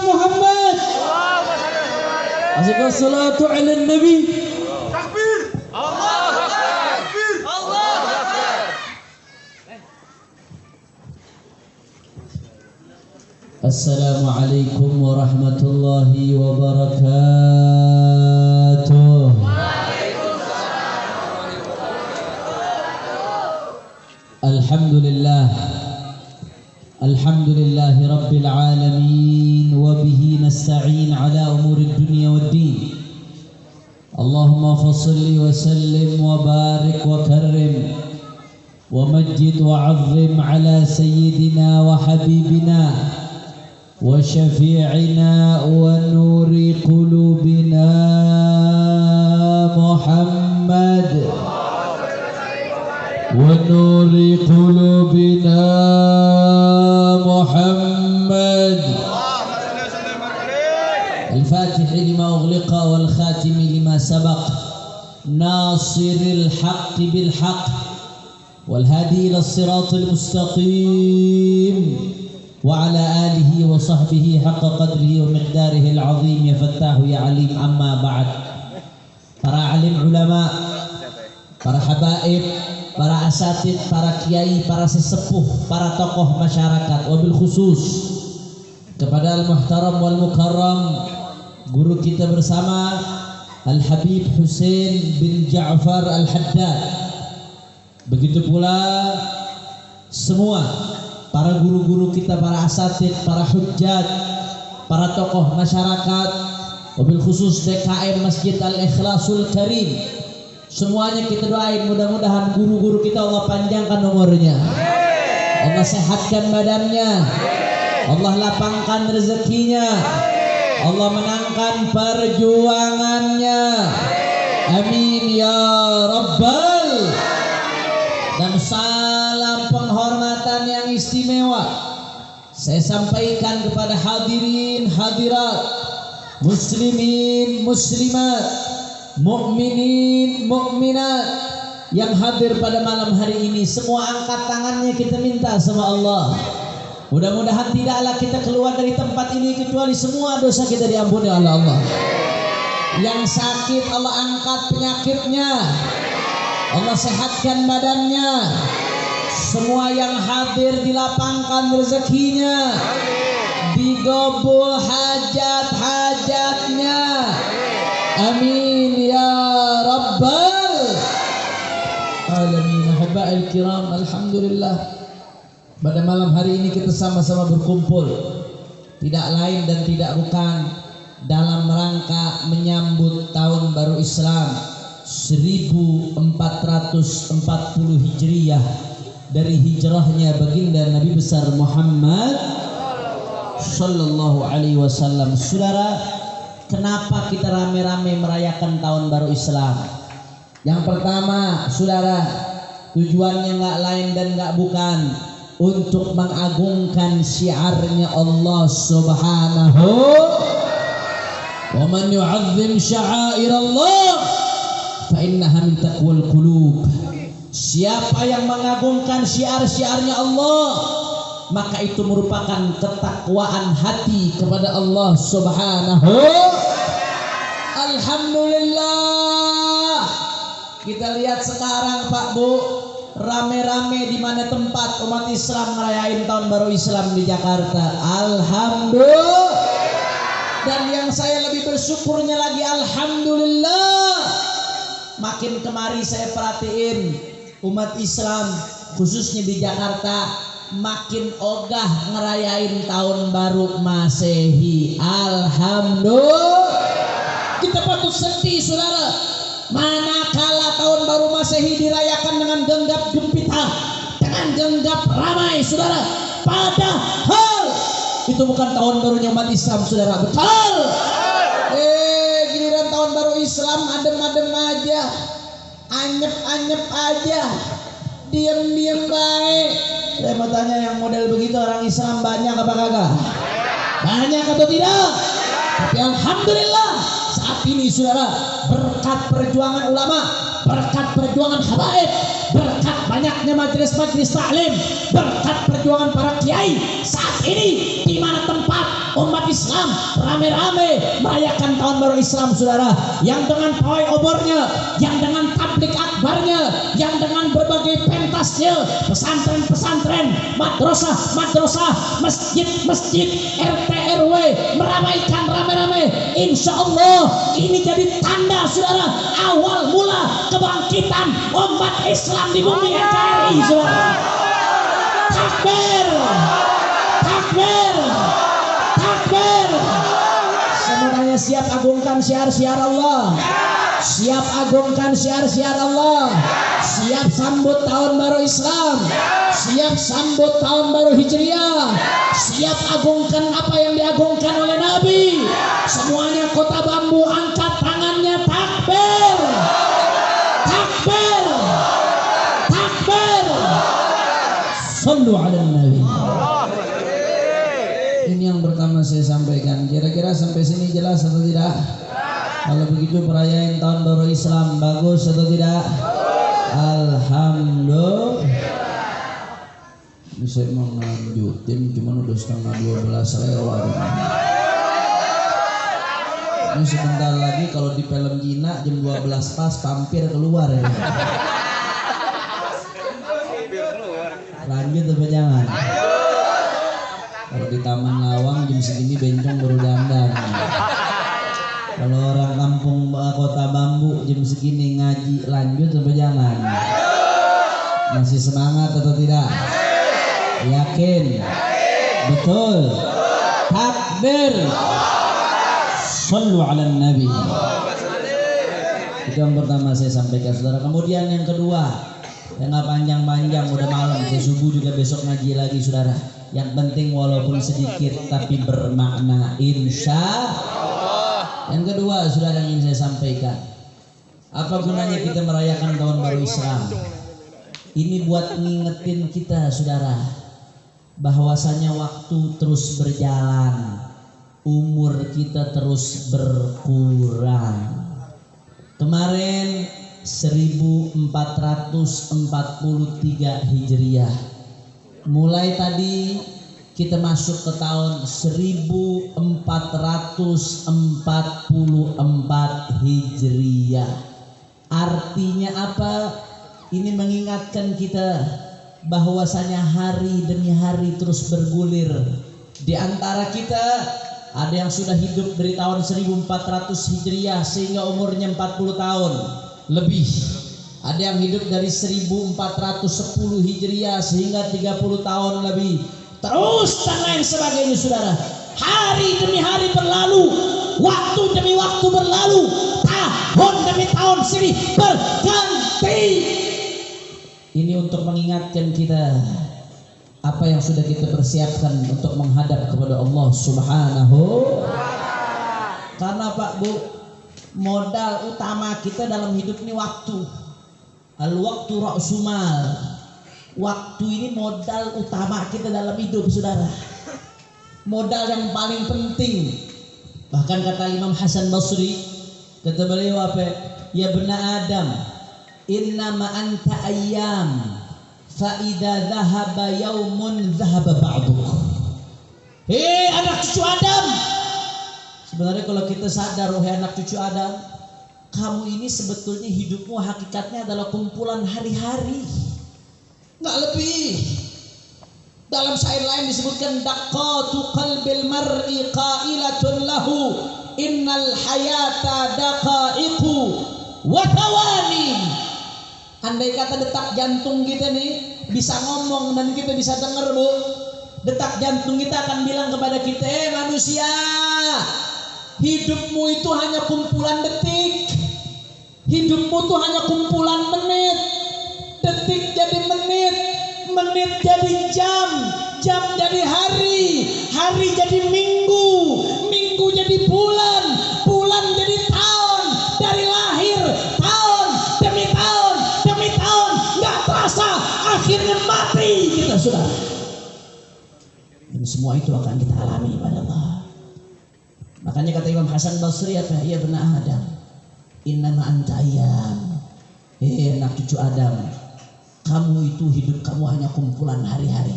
Muhammad. Asyiqas salatu ala nabi. Takbir. Allahu Akbar. Takbir. Allahu Akbar. Assalamualaikum warahmatullahi wabarakatuh. Alhamdulillah. Alhamdulillahi rabbil alamin wa bihi nasta'in ala umuri dunya waddin. Allahumma fassalli wa sallim wa barik wa karrim wa majjid wa 'azzim ala sayyidina wa habibina wa syafi'ina wa nuri qulubina Muhammad wa nuri qulubina Muhammad. الفاتح لما أغلق والخاتم لما سبق ناصر الحق بالحق والهادي إلى الصراط المستقيم وعلى آله وصحبه حق قدره ومقداره العظيم يا فتاح يا عليم. أما بعد. Para alim ulama, para habaib, para asatid, para kiai, para sesepuh, para tokoh masyarakat, wabil khusus kepada al-muhtaram wal mukarram guru kita bersama Al-Habib Husain bin Ja'far Al-Haddad. Begitu pula semua para guru-guru kita, para asatid, para hujjat, para tokoh masyarakat, wabil khusus DKM Masjid Al-Ikhlasul Karim. Semuanya kita doain mudah-mudahan guru-guru kita Allah panjangkan umurnya, Allah sehatkan badannya, Allah lapangkan rezekinya, Allah menangkan perjuangannya. Amin ya Rabbal. Dan salam penghormatan yang istimewa saya sampaikan kepada hadirin hadirat, muslimin muslimat, mukminin mukminat yang hadir pada malam hari ini. Semua angkat tangannya, kita minta sama Allah, mudah-mudahan tidaklah kita keluar dari tempat ini kecuali semua dosa kita diampuni oleh Allah. Yang sakit Allah angkat penyakitnya, Allah sehatkan badannya. Semua yang hadir dilapangkan rezekinya, digabul hajat-hajatnya. Amin ya Rabbal Alamin. Habail kiram, alhamdulillah, pada malam hari ini kita sama-sama berkumpul tidak lain dan tidak bukan dalam rangka menyambut tahun baru Islam 1440 Hijriyah dari hijrahnya baginda Nabi besar Muhammad sallallahu alaihi wasallam. Saudara, kenapa kita rame-rame merayakan tahun baru Islam? Yang pertama, saudara, tujuannya nggak lain dan nggak bukan untuk mengagungkan syiarnya Allah Subhanahu. Wa man yu'azzim sya'airallah fa innaha min taqwal qulub. Siapa yang mengagungkan syiar-syiarnya Allah, maka itu merupakan ketakwaan hati kepada Allah Subhanahu. Alhamdulillah. Kita lihat sekarang Pak Bu, rame-rame di mana tempat umat Islam ngerayain tahun baru Islam di Jakarta. Alhamdulillah. Dan yang saya lebih bersyukurnya lagi, alhamdulillah, makin kemari saya perhatiin umat Islam khususnya di Jakarta makin ogah ngerayain tahun baru Masehi. Alhamdulillah. Kita patut sedih saudara, manakala tahun baru Masehi dirayakan dengan genggam gempita, dengan genggam ramai saudara, padahal itu bukan tahun barunya umat Islam saudara. Betul. Giliran tahun baru Islam adem-adem aja, anyep-anyep aja, diem-diem baik. Saya mau tanya, yang model begitu orang Islam banyak apa kagak? Banyak atau tidak? Tapi alhamdulillah saat ini saudara, berkat perjuangan ulama, berkat perjuangan habaib, berkat banyaknya majelis-majelis taklim, berkat perjuangan para kiai saat ini di mana tempat umat Islam rame-rame merayakan tahun baru Islam, saudara, yang dengan pawai obornya, yang dengan tablik akbarnya, yang dengan berbagai pentasnya, pesantren-pesantren, madrasah-madrasah, masjid-masjid, RT RW meramaikan rame-rame. Insya Allah ini jadi tanda, saudara, awal mula kebangkitan umat Islam di bumi NKRI, saudara. Takbir, takbir, takbir. Semuanya siap agungkan syiar-syiar Allah, siap agungkan syiar-syiar Allah, siap sambut tahun baru Islam, siap sambut tahun baru Hijriah, siap agungkan apa yang diagungkan oleh Nabi. Semuanya Kota Bambu angkat tangannya, takbir, takbir, takbir. Sallu ala Nabi. Ini yang pertama saya sampaikan. Kira-kira sampai sini jelas atau tidak? Kalau begitu perayaan tahun baru Islam bagus atau tidak? Alhamdulillah. Ini saya mau lanjutin, cuman udah setengah 12 lewat. Ini sebentar lagi kalau di film Cina jam 12 pas vampir keluar ya. Lanjut apa jangan? Kalau di Taman Lawang jam segini bencong baru dandan. Kalau orang kampung Kota Bambu jam segini ngaji, lanjut apa jangan? Masih semangat atau tidak? Yakin? Betul? Takbir. Sallu ala Nabi. Itu yang pertama saya sampaikan, saudara. Kemudian yang kedua, yang nggak panjang-panjang, udah malam, ke subuh juga besok ngaji lagi, saudara. Yang penting walaupun sedikit tapi bermakna, insya Allah. Yang kedua, saudara, yang ingin saya sampaikan, apa gunanya kita merayakan tahun baru Islam? Ini buat ngingetin kita, saudara, bahwasanya waktu terus berjalan, umur kita terus berkurang. Kemarin 1443 Hijriah. Mulai tadi kita masuk ke tahun 1444 Hijriah. Artinya apa? Ini mengingatkan kita bahwasanya hari demi hari terus bergulir. Di antara kita ada yang sudah hidup dari tahun 1400 Hijriah sehingga umurnya 40 tahun lebih. Ada yang hidup dari 1410 Hijriah sehingga 30 tahun lebih. Terus dan lain sebagainya, saudara. Hari demi hari berlalu, waktu demi waktu berlalu, tahun demi tahun silih berganti. Ini untuk mengingatkan kita apa yang sudah kita persiapkan untuk menghadap kepada Allah Subhanahu. Karena Pak Bu, modal utama kita dalam hidup ini waktu. Al-waktu ra'sumal. Waktu ini modal utama kita dalam hidup, saudara. Modal yang paling penting. Bahkan kata Imam Hasan Basri, kata beliau apa? Ya bena Adam, innama anta ayyam, fa idza dhahaba yaumun dhahaba ba'duk. Hei anak cucu Adam. Sebenarnya kalau kita sadar, wahai anak cucu Adam, kamu ini sebetulnya hidupmu hakikatnya adalah kumpulan hari-hari, nggak lebih. Dalam syair lain disebutkan daqatu qalbil mar'i qailatun lahu innal hayata daqaiqu wa thawani. Andai kata detak jantung kita nih bisa ngomong dan kita bisa dengar, Bu, detak jantung kita akan bilang kepada kita, manusia, hidupmu itu hanya kumpulan detik. Hidupmu itu hanya kumpulan menit. Detik jadi menit, menit jadi jam, jam jadi hari, hari jadi minggu, minggu jadi bulan, bulan jadi tahun. Dari lahir tahun demi tahun demi tahun, nggak terasa akhirnya mati kita, sudah. Dan semua itu akan kita alami pada Allah. Makanya kata Imam Hasan Basri apa? Ya benar Adam, innama anta ayyam, Anak cucu Adam, kamu itu hidup kamu hanya kumpulan hari-hari.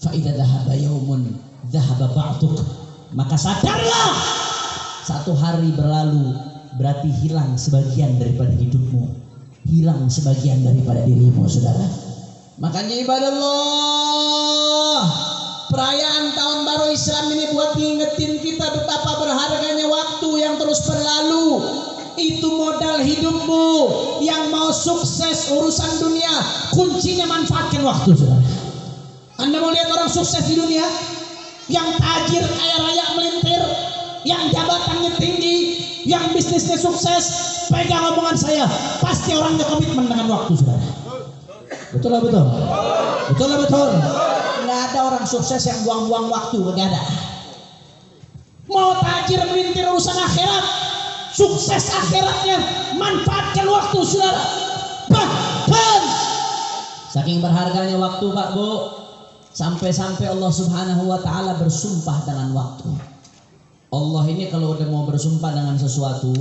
Fa idza dhahaba yaumun dhahaba ba'duk. Maka sadarlah, satu hari berlalu berarti hilang sebagian daripada hidupmu, hilang sebagian daripada dirimu, saudara. Makanya ibadah Allah, perayaan tahun baru Islam ini buat ngingetin kita betapa berharganya waktu yang terus berlalu. Itu modal hidupmu. Yang mau sukses urusan dunia, kuncinya manfaatkan waktu, saudara. Anda mau lihat orang sukses di dunia, yang tajir kaya raya melintir, yang jabatannya tinggi, yang bisnisnya sukses, pegang omongan saya, pasti orangnya komitmen dengan waktu, saudara. Betul lah betul. Betul lah betul. Nggak ada orang sukses yang buang-buang waktu, nggak ada. Mau tajir melintir urusan akhirat, sukses akhiratnya, manfaatkan waktu, saudara. Bahkan saking berharganya waktu, Pak Bu, sampai-sampai Allah Subhanahu wa taala bersumpah dengan waktu. Allah ini kalau udah mau bersumpah dengan sesuatu,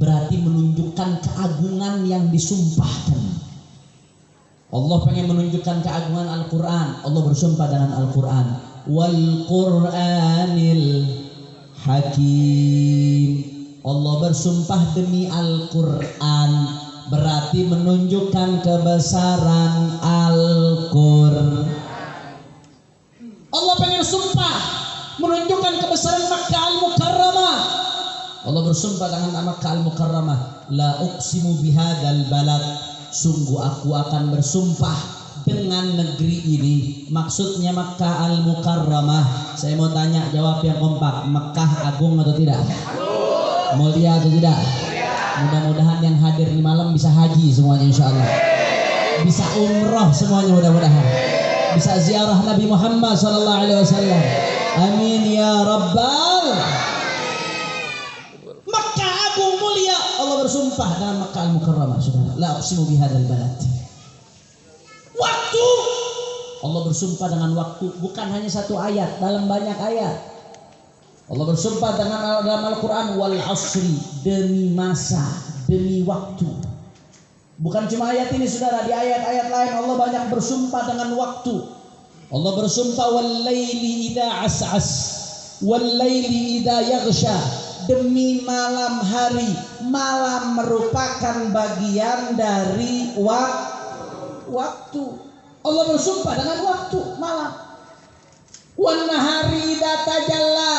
berarti menunjukkan keagungan yang disumpahkan. Allah pengen menunjukkan keagungan Al-Quran. Allah bersumpah dengan Al-Quran. Wal Qur'anil Hakim. Allah bersumpah demi Al-Quran, berarti menunjukkan kebesaran Al-Quran. Allah pengen sumpah menunjukkan kebesaran Makkah Al-Mukarramah. Allah bersumpah dengan Makkah Al-Mukarramah, la uqsimu bihadzal balad. Sungguh aku akan bersumpah dengan negeri ini. Maksudnya Makkah Al-Mukarramah. Saya mau tanya, jawab yang kompak. Makkah agung atau tidak? Mulia atau tidak? Mudah-mudahan yang hadir di malam bisa haji semuanya, insyaallah. Bisa umroh semuanya, mudah-mudahan. Bisa ziarah Nabi Muhammad SAW. Amin ya Rabbal. Makkah agung mulia. Allah bersumpah dengan Makkah Al-Mukarramah, saudara. La uqsimu bihadzal balad. Waktu. Allah bersumpah dengan waktu, bukan hanya satu ayat, dalam banyak ayat. Allah bersumpah dengan dalam Al-Quran, wal asri, demi masa, demi waktu. Bukan cuma ayat ini, saudara, di ayat-ayat lain Allah banyak bersumpah dengan waktu. Allah bersumpah wal laili idza as'as, wal laili idza yaghsha, demi malam hari. Malam merupakan bagian dari waktu. Allah bersumpah dengan waktu malam. Wan nahari idza tajalla,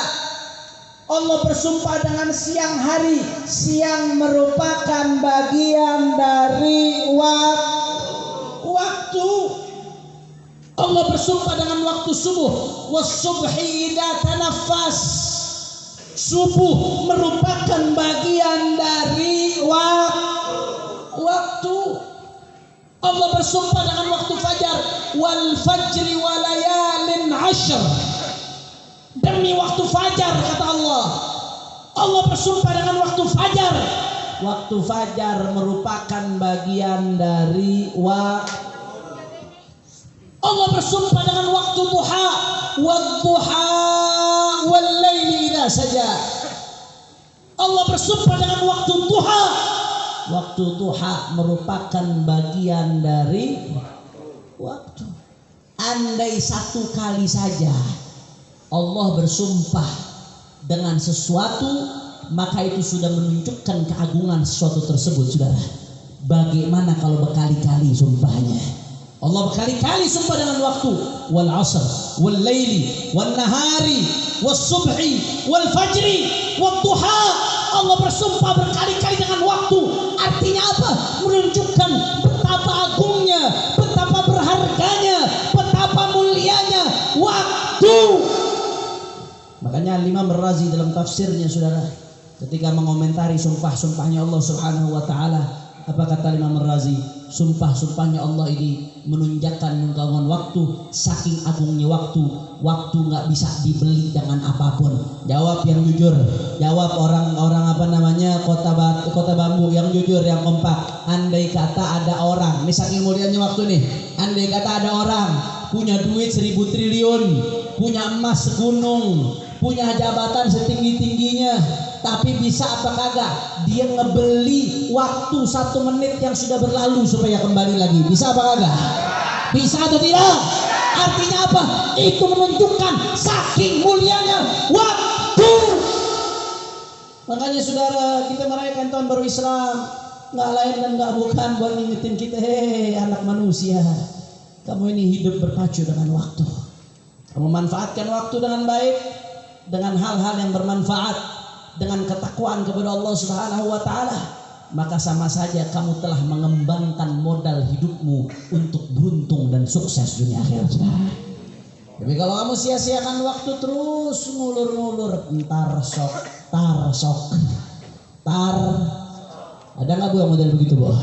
Allah bersumpah dengan siang hari. Siang merupakan bagian dari waktu. Allah bersumpah dengan waktu subuh. Was-subhi idza tanaffas, subuh merupakan bagian dari waktu. Allah bersumpah dengan waktu fajar. Wal fajri wa layalin 'ashr, demi waktu fajar, kata Allah. Allah bersumpah dengan waktu fajar. Waktu fajar merupakan bagian dari Allah bersumpah dengan waktu duha. Wadduha wal laili idza saja. Allah bersumpah dengan waktu duha. Waktu duha merupakan bagian dari waktu. Andai satu kali saja Allah bersumpah dengan sesuatu, maka itu sudah menunjukkan keagungan sesuatu tersebut, saudara. Bagaimana kalau berkali-kali sumpahnya? Allah berkali-kali sumpah dengan waktu. Wal asr, wal laili, wal nahari, was subhi, wal fajri, wad duha. Allah bersumpah berkali-kali dengan waktu. Artinya apa? Menunjukkan betapa agungnya, betapa berharganya, betapa mulianya waktu. Makanya Imam Ar-Razi dalam tafsirnya, saudara, ketika mengomentari sumpah-sumpahnya Allah Subhanahu wa taala, apa kata Imam Ar-Razi? Sumpah-sumpahnya Allah ini menunjukkan keagungan waktu. Saking agungnya waktu, waktu nggak bisa dibeli dengan apapun. Jawab yang jujur. Jawab orang-orang kota bambu yang jujur, yang kompak. Andai kata ada orang, ini saking mulianya waktu nih. Andai kata ada orang punya duit 1000 triliun, punya emas segunung, punya jabatan setinggi-tingginya, Tapi bisa apa kagak dia ngebeli waktu 1 menit yang sudah berlalu supaya kembali lagi? Bisa apa kagak? Bisa atau tidak? Artinya apa? Itu menunjukkan saking mulianya waktu. Makanya saudara, kita merayakan tahun baru Islam nggak lain dan nggak bukan buat ngingetin kita, hei anak manusia, kamu ini hidup berpacu dengan waktu. Kamu manfaatkan waktu dengan baik, dengan hal-hal yang bermanfaat, dengan ketakwaan kepada Allah Subhanahu wa taala, maka sama saja kamu telah mengembangkan modal hidupmu untuk beruntung dan sukses dunia akhirat. Tapi kalau kamu sia-siakan waktu terus ngulur-ngulur, tar ada nggak Bu yang model begitu Bu?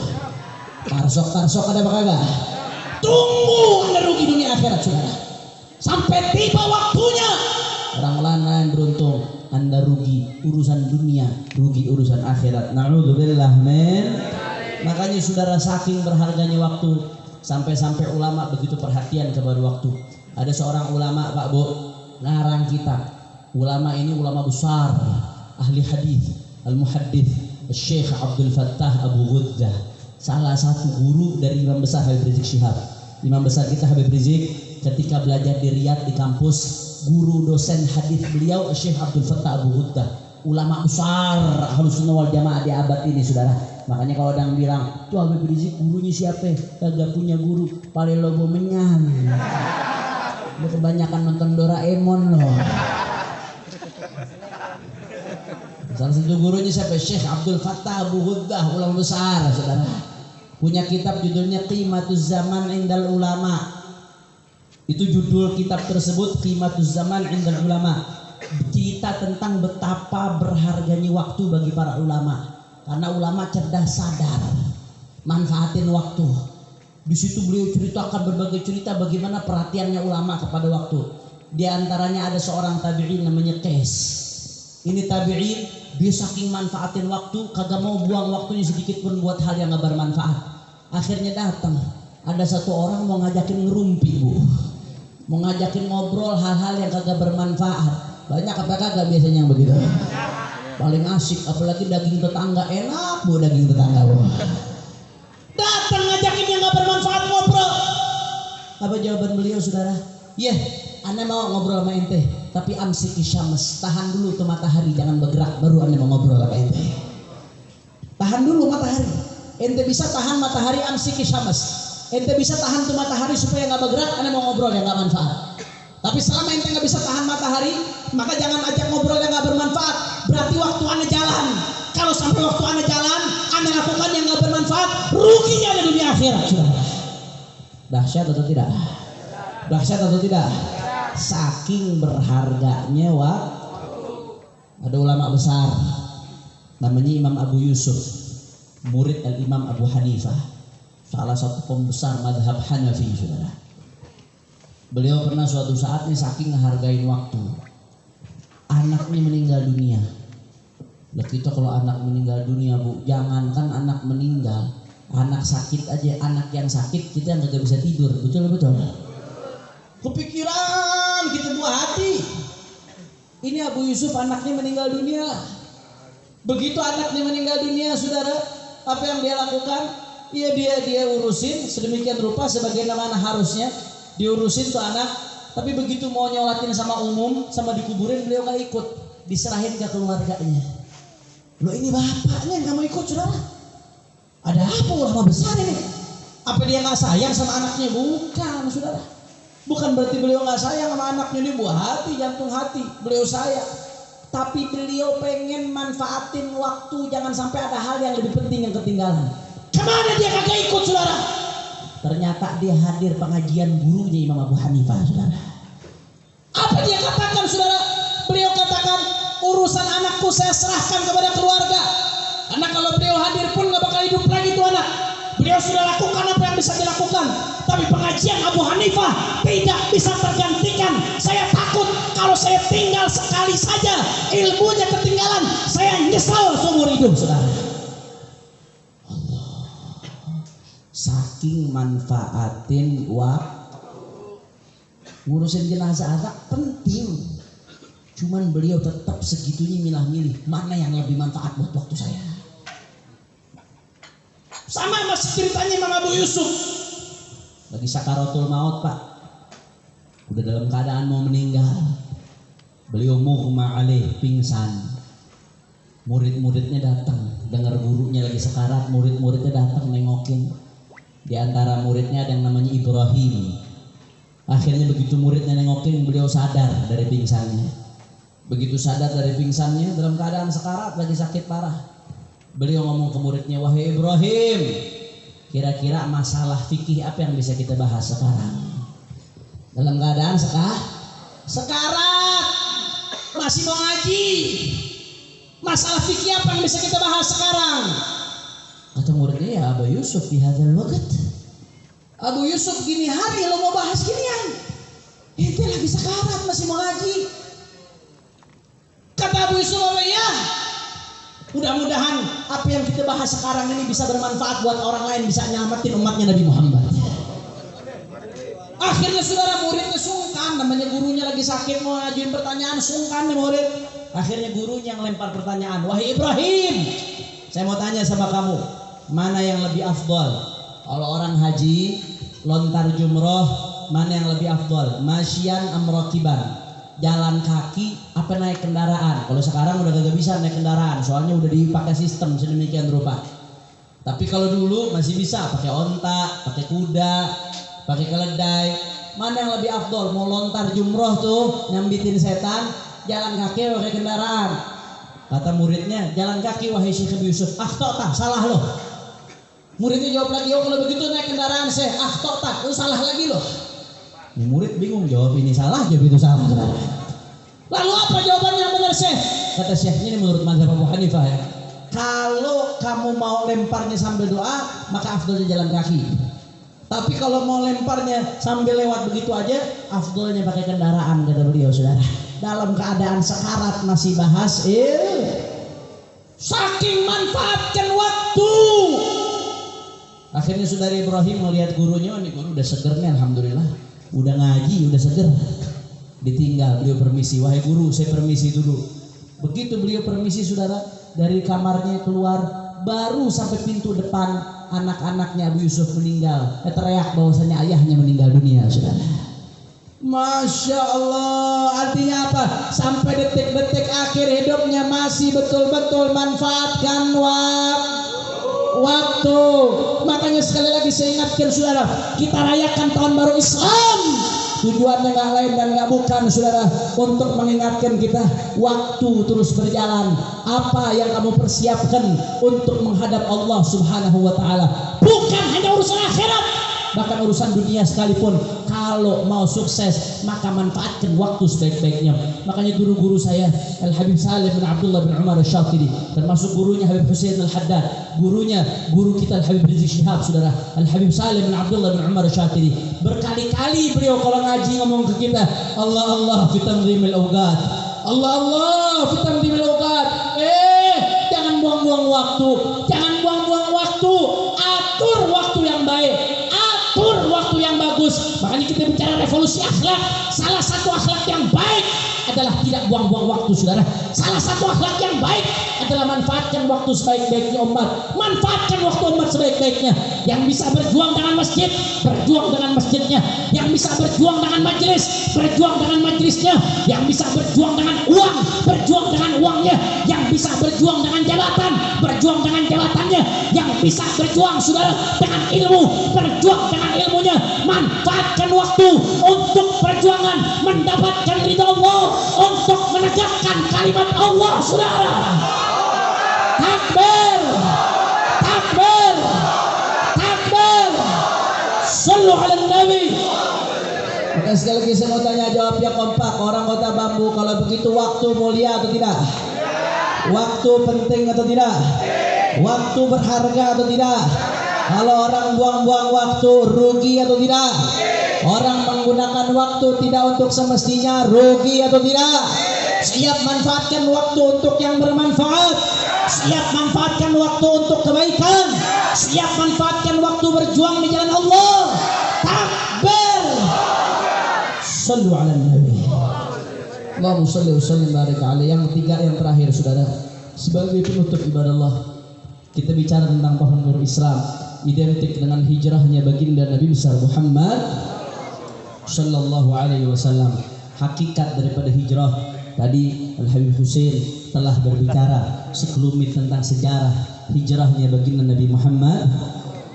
Tar sok ada apa kagak? Tunggu Anda rugi dunia akhirat saudara. Sampai tiba waktunya orang lain beruntung, Anda rugi urusan dunia, rugi urusan akhirat. Na'udzubillah men. Makanya saudara, saking berharganya waktu, sampai ulama begitu perhatian kepada waktu. Ada seorang ulama Pak Bu ngarang kitab. Ulama ini ulama besar, ahli hadis, al-muhaddits, Syekh Abdul Fattah Abu Ghuddah, salah satu guru dari Imam besar Habib Rizik Syihab. Imam besar kita Habib Rizik ketika belajar di Riyadh di kampus, guru dosen hadis beliau Syekh Abdul Fattah Abu Ghuddah, ulama besar Ahlus Sunnah wal Jamaah di abad ini saudara. Makanya kalau ada yang bilang, tuh Habib Rizik gurunya siapa? Kagak punya guru, paling lobo menyan. Lu kebanyakan nonton Doraemon loh. Salah satu gurunya siapa? Syekh Abdul Fattah Abu Ghuddah, ulama besar saudara. Punya kitab judulnya Qimatuz Zaman Indal Ulama. Itu judul kitab tersebut, Qimatuz Zaman Indal Ulama. Cerita tentang betapa berharganya waktu bagi para ulama. Karena ulama cerdas, sadar manfaatin waktu. Di situ beliau ceritakan berbagai cerita bagaimana perhatiannya ulama kepada waktu. Di antaranya ada seorang tabi'in namanya Qais. Ini tabi'in, dia saking manfaatin waktu, kagak mau buang waktunya sedikit pun buat hal yang gak bermanfaat. Akhirnya datang, ada satu orang mau ngajakin ngerumpi Bu, mau ngajakin ngobrol hal-hal yang kagak bermanfaat. Banyak apa kagak biasanya yang begitu. Paling asik, apalagi daging tetangga, enak Bu daging tetangga Bu. Datang ngajakin yang gak bermanfaat ngobrol. Apa jawaban beliau saudara? Anda mau ngobrol sama ente, tapi amsiki syams, tahan dulu tuh matahari, jangan bergerak, baru Anda mau ngobrol sama ente. Tahan dulu matahari. Ente bisa tahan matahari, amsiki syams. Ente bisa tahan tuh matahari supaya nggak bergerak, Anda mau ngobrol yang nggak manfaat. Tapi selama ente nggak bisa tahan matahari, maka jangan ajak ngobrol yang nggak bermanfaat. Berarti waktu Anda jalan. Kalau sampai waktu Anda jalan, Anda lakukan yang nggak bermanfaat, ruginya di dunia akhirat. Dahsyat atau tidak? Dahsyat atau tidak? Saking berharganya waktu. Ada ulama besar namanya Imam Abu Yusuf, murid Al-Imam Abu Hanifah, salah satu pembesar madhab Hanafi saudara. Beliau pernah suatu saat nih saking ngehargain waktu, anaknya meninggal dunia. Lah kita kalau anak meninggal dunia Bu, jangankan anak meninggal, anak sakit aja, anak yang sakit kita nggak bisa tidur, betul. Kepikiran kita buah hati. Ini Abu Yusuf anaknya meninggal dunia. Begitu anaknya meninggal dunia saudara, apa yang dia lakukan? Dia urusin sedemikian rupa sebagaimana harusnya diurusin tuh anak. Tapi begitu mau nyolatin sama umum, sama dikuburin, beliau gak ikut, diserahin ke keluarganya. Loh ini bapaknya yang gak mau ikut saudara. Ada apa ulama besar ini? Apa dia gak sayang sama anaknya? Bukan saudara. Bukan berarti beliau gak sayang sama anaknya, ini buah hati, jantung hati, beliau sayang. Tapi beliau pengen manfaatin waktu, jangan sampai ada hal yang lebih penting yang ketinggalan. Kemana dia kagak ikut saudara? Ternyata dia hadir pengajian gurunya Imam Abu Hanifah saudara. Apa dia katakan saudara? Beliau katakan, urusan anakku saya serahkan kepada keluarga. Karena kalau beliau hadir pun gak bakal hidup lagi tuh anak. Beliau sudah lakukan apa yang bisa dilakukan. Tapi pengajian Abu Hanifah tidak bisa tergantikan. Saya takut kalau saya tinggal sekali saja, ilmunya ketinggalan, saya nyesal seumur hidup saudara. Allah. Saking manfaatin waktu. Ngurusin jenazah anak penting. Cuman beliau tetap segitunya milah-milih mana yang lebih manfaat buat waktu saya. Sama masih ceritanya Imam Abu Yusuf. Lagi sakaratul maut Pak. Udah dalam keadaan mau meninggal. Beliau mughma alaih, pingsan. Murid-muridnya datang, dengar gurunya lagi sekarat, murid-muridnya datang nengokin. Di antara muridnya ada yang namanya Ibrahim. Akhirnya begitu muridnya nengokin, beliau sadar dari pingsannya. Begitu sadar dari pingsannya, dalam keadaan sekarat, lagi sakit parah. Beliau ngomong ke muridnya, wahai Ibrahim, kira-kira masalah fikih apa yang bisa kita bahas sekarang? Dalam keadaan sekarat, masih mau ngaji. Masalah fikih apa yang bisa kita bahas sekarang? Kata muridnya, ya Abu Yusuf di hadzal waqt. Abu Yusuf gini hari lo mau bahas ginian. Ente lagi sekarat masih mau ngaji. Kata Abu Yusuf, apa ya? Mudah-mudahan apa yang kita bahas sekarang ini bisa bermanfaat buat orang lain, bisa nyelamatin umatnya Nabi Muhammad. Akhirnya saudara muridnya sungkan, namanya gurunya lagi sakit mau ngajuin pertanyaan, sungkan nih murid. Akhirnya gurunya yang lempar pertanyaan, wahai Ibrahim, saya mau tanya sama kamu, mana yang lebih afdol? Kalau orang haji lontar jumroh, mana yang lebih afdol? Masyian amrokiban, jalan kaki apa naik kendaraan? Kalau sekarang udah gak bisa naik kendaraan, soalnya udah dipakai sistem sedemikian rupa. Tapi kalau dulu masih bisa pakai onta, pakai kuda, pakai keledai. Mana yang lebih afdol? Mau lontar jumroh tuh nyambitin setan, jalan kaki pakai kendaraan. Kata muridnya, jalan kaki wahai Syekh Abu Yusuf. Tak, salah loh. Muridnya jawab lagi, oh kalau begitu naik kendaraan Syekh. Tak, lu salah lagi loh. Ini murid bingung, jawab ini salah, jawab itu salah. Lalu apa jawabannya yang benar Syekh? Kata Syekhnya ini menurut mazhab Abu Hanifah ya. Kalau kamu mau lemparnya sambil doa, maka afdolnya jalan kaki. Tapi kalau mau lemparnya sambil lewat begitu aja, afdolnya pakai kendaraan, kata beliau saudara. Dalam keadaan sekarat masih bahas saking manfaatkan waktu. Akhirnya saudara Ibrahim melihat gurunya, ini guru udah seger nih alhamdulillah. Udah ngaji, udah seger. Ditinggal, beliau permisi, wahai guru saya permisi dulu. Begitu beliau permisi saudara, dari kamarnya keluar, baru sampai pintu depan anak-anaknya Abu Yusuf meninggal. Teriak bahwasanya ayahnya meninggal dunia saudara. Masya Allah, artinya apa? Sampai detik-detik akhir hidupnya masih betul-betul manfaatkan waktu. Makanya sekali lagi saya ingatkan saudara, kita rayakan tahun baru Islam. Tujuannya nggak lain dan nggak bukan saudara, untuk mengingatkan kita waktu terus berjalan. Apa yang kamu persiapkan untuk menghadap Allah Subhanahu wa taala? Bukan hanya urusan akhirat, bahkan urusan dunia sekalipun. Kalau mau sukses maka manfaatkan waktu sebaik-baiknya. Makanya guru-guru saya Al Habib Salim bin Abdullah bin Umar Al-Syatiri, termasuk gurunya Habib Husain Al-Haddad, gurunya guru kita Al Habib Rizik Syihab saudara, Al Habib Salim bin Abdullah bin Umar Al-Syatiri, berkali-kali beliau kalau ngaji ngomong ke kita, Allah Allah fi tamdhimil awqat, Allah Allah fi tamdhimil awqat. Jangan buang-buang waktu, jangan buang-buang waktu, atur waktu yang baik, atur waktu yang bagus. Makanya kita bicara revolusi akhlak. Salah satu akhlak yang baik adalah tidak buang-buang waktu saudara. Salah satu akhlak yang baik adalah manfaatkan waktu sebaik-baiknya umat. Manfaatkan waktu umat sebaik-baiknya. Yang bisa berjuang dengan masjid, berjuang dengan masjidnya. Yang bisa berjuang dengan majelis, berjuang dengan majelisnya. Yang bisa berjuang dengan uang, berjuang dengan uangnya. Yang bisa berjuang dengan jabatan, berjuang dengan jabatannya. Yang bisa berjuang saudara dengan ilmu, berjuang dengan ilmunya. Manfaatkan waktu untuk perjuangan mendapatkan ridha Allah, untuk menegakkan kalimat Allah saudara. Takbir, takbir, takbir. Sallu ala Nabi. Oke, sekali lagi saya mau tanya, jawabnya kompak. Orang Kota Bambu, kalau begitu waktu mulia atau tidak? Waktu penting atau tidak? Waktu berharga atau tidak? Kalau orang buang-buang waktu, rugi atau tidak? Orang menggunakan waktu tidak untuk semestinya, rugi atau tidak? Siap manfaatkan waktu untuk yang bermanfaat. Siap manfaatkan waktu untuk kebaikan. Siap manfaatkan waktu berjuang di jalan Allah. Takbir. Sallu ala Nabi. Allahumma shalli wa sallim barik alaihi. Yang ketiga, yang terakhir saudara, sebagai penutup ibadah Allah, kita bicara tentang tahun baru Islam, identik dengan hijrahnya baginda Nabi besar Muhammad sallallahu alaihi wasallam. Hakikat daripada hijrah tadi Al Habib Husain telah berbicara sekelumit tentang sejarah hijrahnya baginda Nabi Muhammad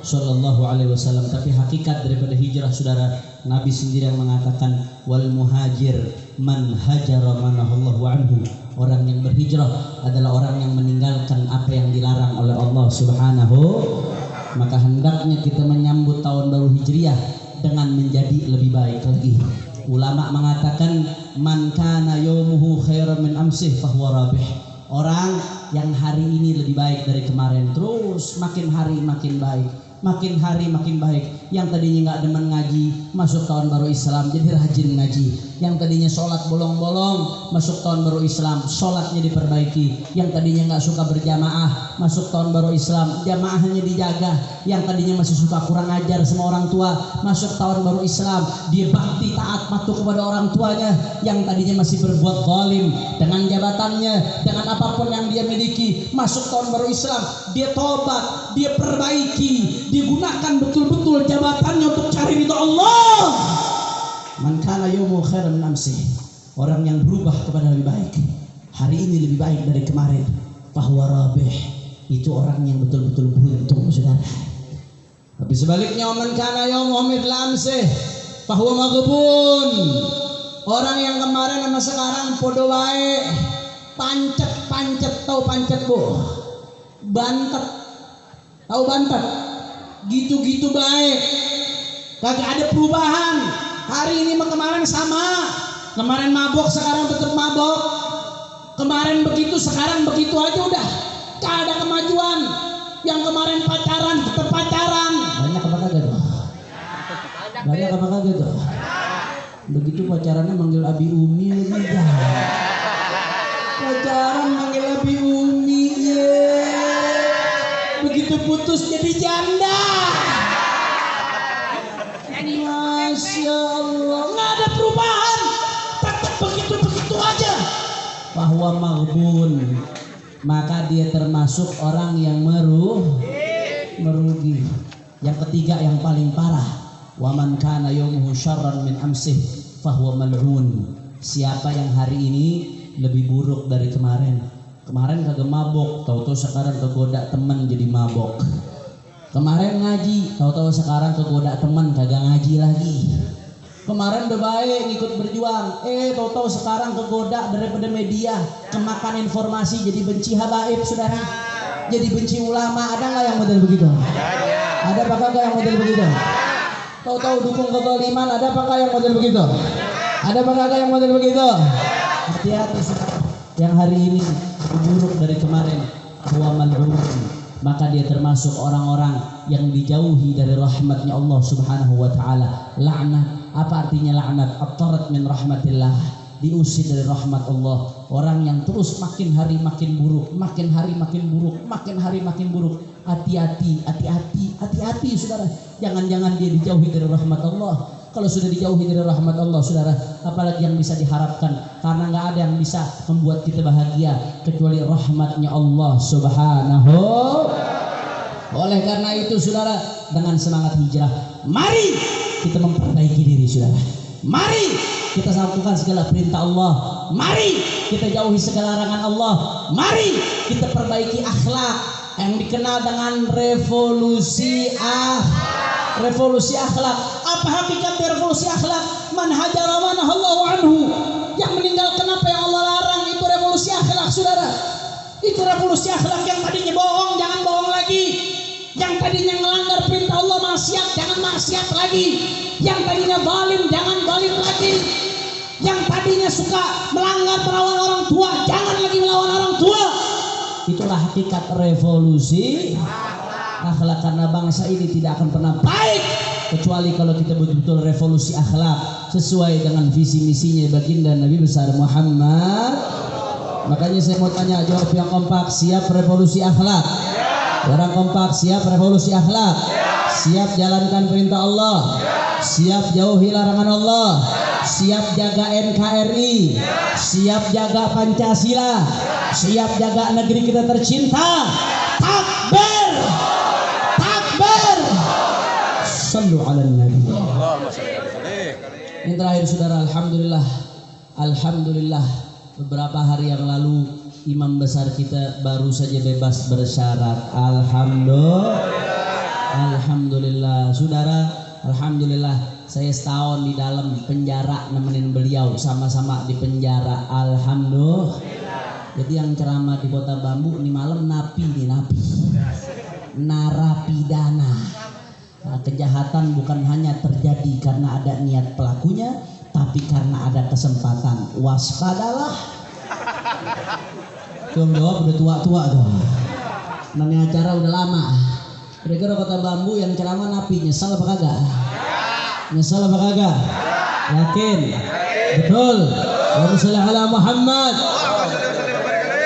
sallallahu alaihi wasallam. Tapi hakikat daripada hijrah saudara, Nabi sendiri yang mengatakan wal muhajir man hajara manahallahu anhu. Orang yang berhijrah adalah orang yang meninggalkan apa yang dilarang oleh Allah Subhanahu. Maka hendaknya kita menyambut tahun baru Hijriah dengan menjadi lebih baik lagi. Ulama mengatakan man kana yaumuhu khairan min amsih fahuwa rabih. Orang yang hari ini lebih baik dari kemarin, terus makin hari makin baik, makin hari makin baik. Yang tadinya nggak demen ngaji, masuk tahun baru Islam jadi rajin ngaji. Yang tadinya sholat bolong-bolong, masuk tahun baru Islam sholatnya diperbaiki. Yang tadinya nggak suka berjamaah, masuk tahun baru Islam jamaahnya dijaga. Yang tadinya masih suka kurang ajar sama orang tua, masuk tahun baru Islam dia bakti taat patuh kepada orang tuanya. Yang tadinya masih berbuat zalim dengan jabatannya, dengan apapun yang dia miliki, masuk tahun baru Islam dia tobat, dia perbaiki, dia gunakan betul-betul jabatannya untuk cari ridha Allah. Man kana yawmu khairan min amsih. Orang yang berubah kepada lebih baik, hari ini lebih baik dari kemarin, fahuwa rabih. Itu orang yang betul-betul beruntung saudara. Tapi sebaliknya, man kana yawmu mithla amsih fahuwa maghbun. Orang yang kemarin sama sekarang podo baik, pancet, tahu pancet bu? Bantet, tahu bantet? Gitu-gitu baik, kagak ada perubahan. Hari ini sama kemarin sama. Kemarin mabok, sekarang tetap mabok. Kemarin begitu, sekarang begitu aja udah. Gak ada kemajuan. Yang kemarin pacaran tetap pacaran. Banyak apa kagak tuh? Banyak apa kagak tuh? Begitu pacarannya manggil Abi Umi lagi dah. Pacaran manggil Abi Umi ya. Begitu putus jadi janda. Masya Allah, nggak ada perubahan, tetap begitu-begitu aja. Bahwa maghbun, maka dia termasuk orang yang merugi. Yang ketiga yang paling parah, wa man kana yawmuhu syarran min amsih fahuwa mal'un. Siapa yang hari ini lebih buruk dari kemarin. Kemarin kagak mabok, tahu-tahu sekarang kegoda teman jadi mabok. Kemarin ngaji, tahu-tahu sekarang kegoda teman kagak ngaji lagi. Kemarin udah baik ngikut berjuang, tahu-tahu sekarang kegoda daripada media, kemakan informasi jadi benci habaib saudara. Jadi benci ulama. Ada nggak yang model begitu? Ada apa kagak yang model begitu? Tahu-tahu dukung kezaliman. Ada apa kagak yang model begitu? Ada apa kagak yang model begitu? Hati-hati saudara. Yang hari ini buruk dari kemarin, huwa mal'un. Maka dia termasuk orang-orang yang dijauhi dari rahmatnya Allah Subhanahu wa ta'ala. Laknat, apa artinya laknat? At-tarat min rahmatillah, diusir dari rahmat Allah. Orang yang terus makin hari makin buruk, makin hari makin buruk, makin hari makin buruk. Hati-hati, hati-hati saudara. Jangan-jangan dia dijauhi dari rahmat Allah. Kalau sudah dijauhi dari rahmat Allah saudara, apalagi yang bisa diharapkan? Karena nggak ada yang bisa membuat kita bahagia kecuali rahmatnya Allah Subhanahu. Oleh karena itu saudara, dengan semangat hijrah, mari kita memperbaiki diri saudara. Mari kita lakukan segala perintah Allah. Mari kita jauhi segala larangan Allah. Mari kita perbaiki akhlak yang dikenal dengan revolusi akhlak. Apa hakikat revolusi akhlak? Man hajara manahallahu anhu. Yang meninggalkan apa yang Allah larang, itu revolusi akhlak saudara. Itu revolusi akhlak. Yang tadinya bohong, jangan bohong lagi. Yang tadinya melanggar perintah Allah, maksiat, jangan maksiat lagi. Yang tadinya zalim, jangan zalim lagi. Yang tadinya suka melanggar, melawan orang tua, jangan lagi melawan orang tua. Itulah hakikat revolusi akhlak. Karena bangsa ini tidak akan pernah baik kecuali kalau kita betul-betul revolusi akhlak sesuai dengan visi misinya baginda Nabi besar Muhammad. Makanya saya mau tanya, jawab yang kompak, siap revolusi akhlak? Orang kompak siap revolusi akhlak? Siap jalankan perintah Allah? Siap jauhi larangan Allah? siap jaga NKRI, siap jaga Pancasila, siap jaga negeri kita tercinta. Takbir, takbir. Sallu ala nabi. Yang terakhir saudara, alhamdulillah beberapa hari yang lalu imam besar kita baru saja bebas bersyarat. Alhamdulillah saudara, alhamdulillah saya setahun di dalam penjara nemenin beliau, sama-sama di penjara. Alhamdulillah. Jadi yang ceramah di Kota Bambu ini malam napi narapidana. Nah, kejahatan bukan hanya terjadi karena ada niat pelakunya, tapi karena ada kesempatan. Waspadalah. Tuh jawab udah tua-tua tuh. Namanya acara udah lama. Kira-kira Kota Bambu yang ceramah napi nyesel apa kagak? Nyesel apa kagak? Yakin? Betul. Allahumma sholli ala Muhammad.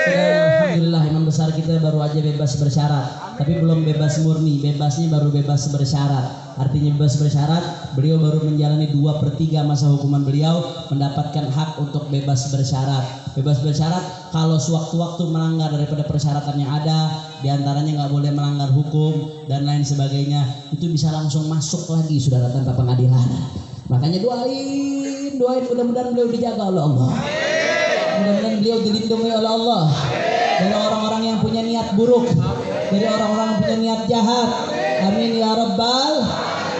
Alhamdulillah imam besar kita baru aja bebas bersyarat, tapi belum bebas murni. Bebasnya baru bebas bersyarat. Artinya bebas bersyarat, beliau baru menjalani 2/3 masa hukuman beliau, mendapatkan hak untuk bebas bersyarat. Bebas bersyarat kalau sewaktu-waktu melanggar daripada persyaratan yang ada, diantaranya nggak boleh melanggar hukum dan lain sebagainya, itu bisa langsung masuk lagi saudara tanpa pengadilan. Makanya doain mudah-mudahan beliau dijaga oleh Allah. Mudah-mudahan beliau dilindungi oleh Allah dari orang-orang yang punya niat buruk, dari orang-orang yang punya niat jahat. Amin ya rabbal.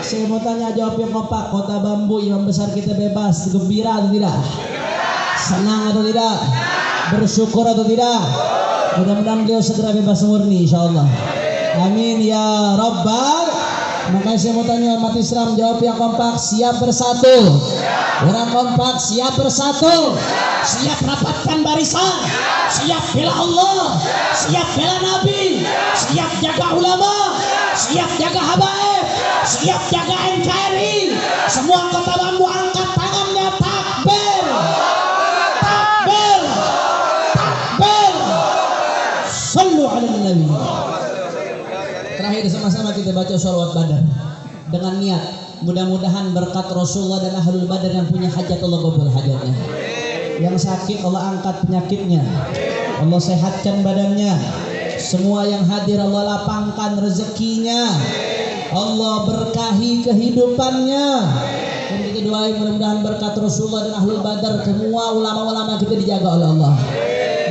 Saya mau tanya, jawab yang kompak. Kota Bambu imam besar kita bebas, gembira atau tidak? Senang atau tidak? Bersyukur atau tidak? Mudah-mudahan beliau segera bebas murni insyaallah. Amin ya rabbal. Makanya saya mau tanya umat Islam, jawab yang kompak. Siap bersatu? Orang kompak siap bersatu, siap rapatkan barisan, siap bela Allah, siap bela Nabi, siap jaga ulama, siap jaga habaib, siap jaga NKRI. Semua Kota Bambu angkat tangannya. Takbir, takbir, takbir. Sallu ala nabi. Terakhir sama-sama kita baca sholawat badar dengan niat mudah-mudahan berkat Rasulullah dan Ahlul Badar yang punya hajat Allah kabul hajatnya. Yang sakit Allah angkat penyakitnya, Allah sehatkan badannya. Semua yang hadir Allah lapangkan rezekinya, Allah berkahi kehidupannya. Dan kita doain mudah-mudahan berkat Rasulullah dan Ahlul Badar semua ulama-ulama kita dijaga oleh Allah,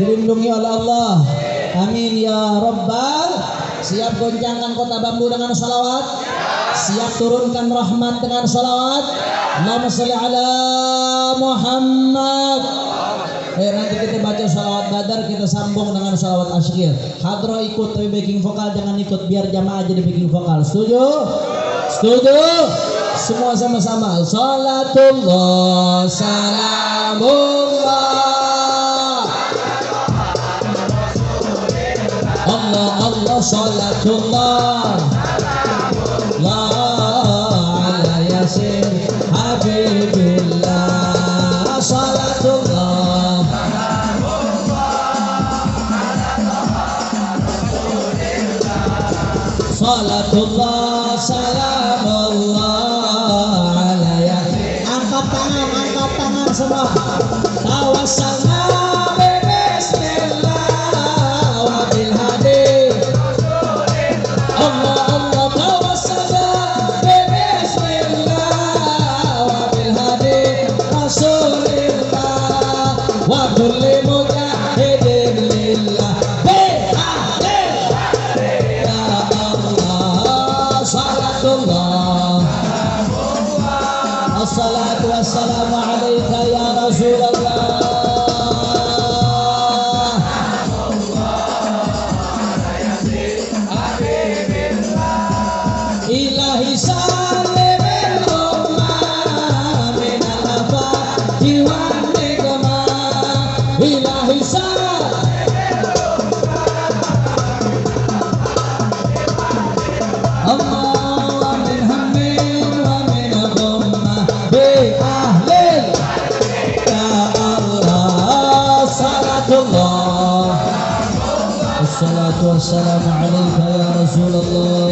dilindungi oleh Allah. Amin ya rabbal. Siap goncangkan Kota Bambu dengan salawat, siap turunkan rahmat dengan salawat. Allahumma sholli ala Muhammad. Nanti kita baca salawat badar, kita sambung dengan salawat asyir. Hadroh ikut, tapi backing vokal jangan ikut, biar jamaah jadi backing vokal. Setuju? Setuju? Semua sama-sama. Salatullah, salamullah. Allah salatullah la ala yasin habibillah. Salatullah salatullah salamullah ala yasin. Angkat tangan semua. Tawassalna Assalatu wassalamu alaika ya Rasulullah. Ilahi salim al-ummah min al-afati wa nikmah. Ilahi salim Allah min hammin wa min ghammah bi ahli ya Allah. Salatullah wassalatu wassalamu alaika ya Rasulullah.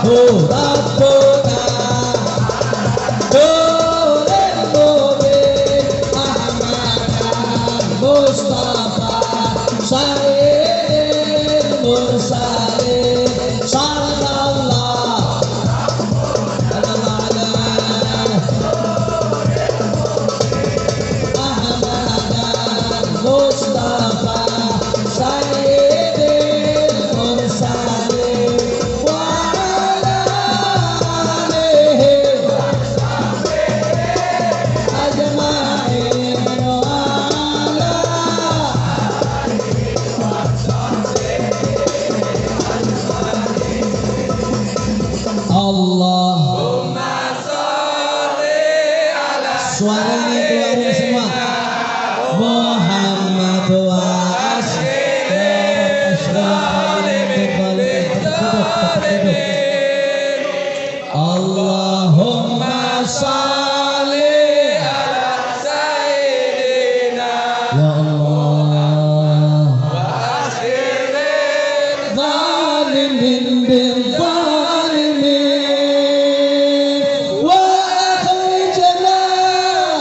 Rabbuna Nurul Mubin Ahmad Mustafa Sayyidil Mursalin Sallallahu Ahmad Mustafa Sayyidil Mursalin wa ala alihi ajma'in wa ala Allahumma sholli ala suaranya keluarin semua Muhammad wa Allahumma sholli ala sayyidina ya Allah zalimin bil zalimin wa akhrijna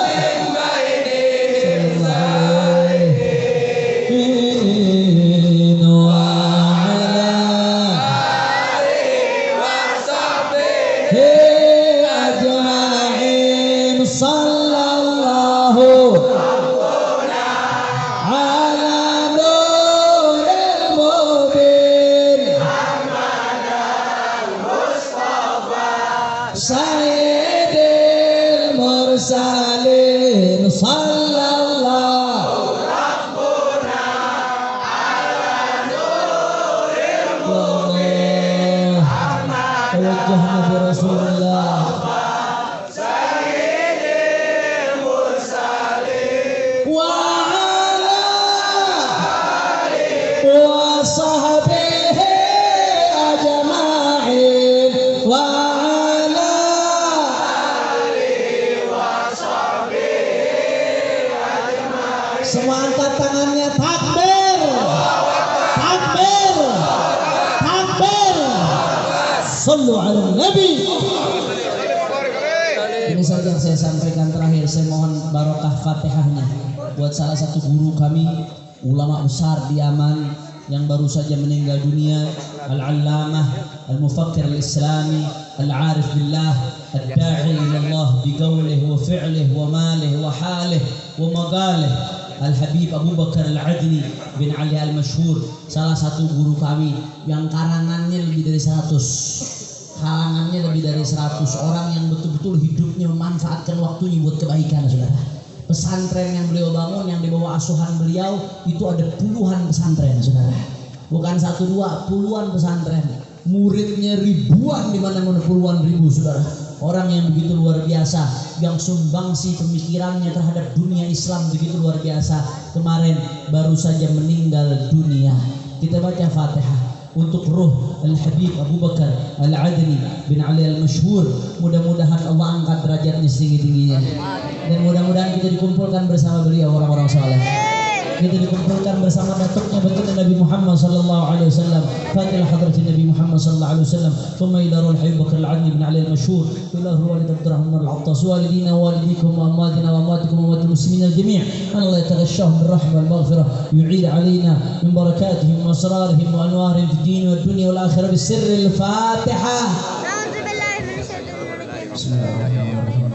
min bainihim salihin wa ala ajma'in sallallahu ala nuril mubin sayyidil mursalin sallallahu tawajjahna bi Rasulillah wa ala wa sahbihi ajma'in wa ala semua angkat tangannya takbir takbir takbir sallu ala nabi. Ini saja yang saya sampaikan terakhir. Saya mohon barokah Fatihahnya buat salah satu guru kami, ulama besar di Yaman yang baru saja meninggal dunia, Al-Allamah Al-Mufakkir Al-Islami Al-Arif Billah Ad-Da'i ila Allah biqawlihi wa fi'lihi wa malihi wa halihi wa maqalihi Al-Habib Abu Bakar Al-Adni bin Ali Al-Mashhur, salah satu guru kami yang karangannya lebih dari 100, kalangannya lebih dari 100 orang yang betul-betul hidupnya memanfaatkan waktunya buat kebaikan, saudara. Pesantren yang beliau bangun yang di bawah asuhan beliau itu ada puluhan pesantren, saudara. Bukan 1 2, puluhan pesantren. Muridnya ribuan, di mana-mana puluhan ribu, saudara. Orang yang begitu luar biasa, yang sumbangsi pemikirannya terhadap dunia Islam begitu luar biasa. Kemarin baru saja meninggal dunia. Kita baca Fatihah untuk ruh Al-Habib Abu Bakar Al-Adni bin Ali Al-Mashhur. Mudah-mudahan Allah angkat derajatnya setinggi-tingginya, dan mudah-mudahan kita dikumpulkan bersama beliau orang-orang saleh. Kita dikumpulkan bersama datuknya baginda Nabi Muhammad sallallahu alaihi wasallam. Fatilah hadratin Nabi Muhammad sallallahu alaihi wasallam. Thumma ila ruh Habib Bakar Al-Adni bin Ali Al-Mashhur. Ila ruh Walid Abdurrahman Al-Attas walidina walidikum wa amwatina wa amwatikum wa amwatil muslimin al-jami'. Allah yataghashshahum bir-rahmah wal maghfirah. Yu'id alaina min barakatihim wa asrarihim wa anwarihim fid din wad dunya wal akhirah bisirri al-Fatihah. A'udzu billahi minasyaitonir rajim. Bismillahirrahmanirrahim.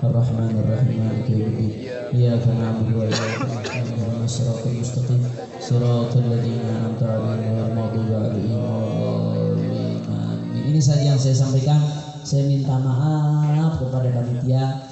الرحمن الرحيم مالك يوم الدين إياك نعبد وإياك نستعين اهدنا الصراط المستقيم صراط الذين أنعمت عليهم غير المغضوب عليهم ولا الضالين. Ini saja yang saya sampaikan. Saya minta maaf kepada panitia